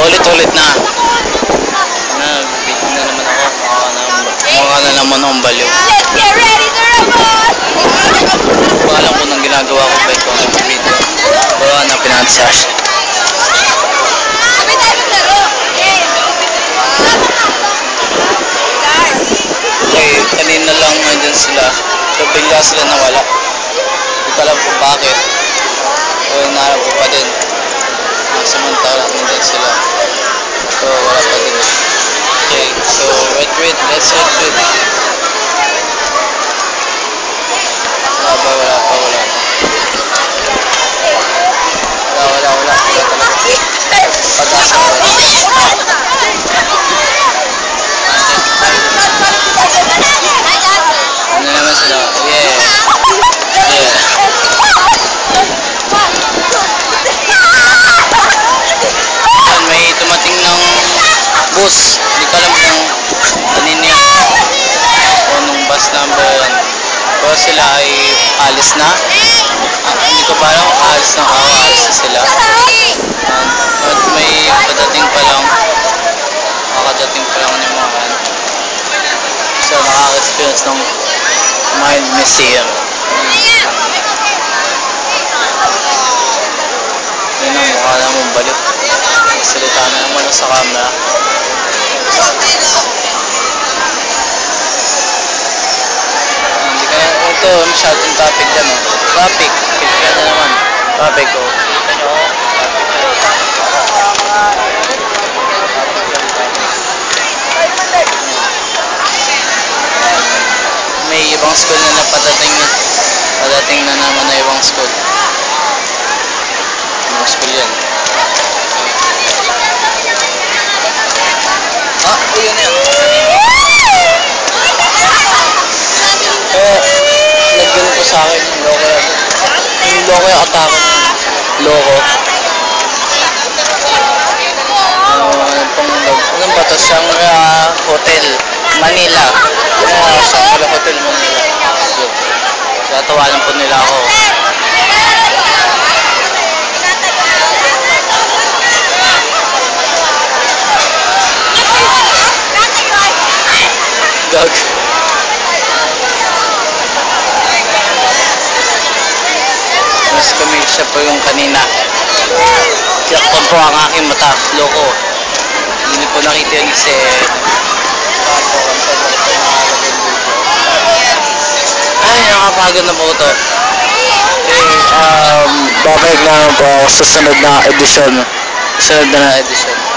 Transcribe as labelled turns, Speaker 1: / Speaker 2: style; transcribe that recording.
Speaker 1: Ulit-ulit na. Nag-video na naman ako. Mukha na naman akong baliw.
Speaker 2: Let's get ready to rumble!
Speaker 1: Alam ko nang ginagawa ko ba ito ng video. Bawa na pinansash.
Speaker 2: Sabay tayo maglaro.
Speaker 1: Okay, kanina lang nandyan sila. So bigla sila nawala. Hindi ko alam kung bakit. So nahanap ko pa din. Samantala nandyan sila. So wala pa din. Okay, so wait. Let's wait. Wala pa. Wala talaga. Pag-asa ko. Ano naman sila? Yeah. May tumating ng bus. Hindi ko alam kung kanina yan. O nung bus number yan. Pero sila ay alis na. Hindi ko pa alam kung alis na sila. At may kadating pa lang. Kakadating pa lang ng mga so nakaka-experience ng Mind Museum. Yun ang mukha na mong balik. Salita na naman sa camera. Hindi ka na ito masyadong topic dyan. Topic. Kaya na naman. Topic ko. May ibang school na padating na naman na ibang school. Ibang school yan. Yun yan. Nagano po sa akin yung loko yan. Yung loko yung atakot. Loko. Anong ba ito? Shangri-La Hotel Manila. Shangri-La Hotel Manila. Tatawanan po nila ako. Gag. Mas kumil siya po yung kanina. Yakpan po ang aking mata. Loko. Hindi po nakita yun kasi ay, nakapagod na po ito. Okay, babalik na po ako sa sunod na edisyon. Sunod na edisyon.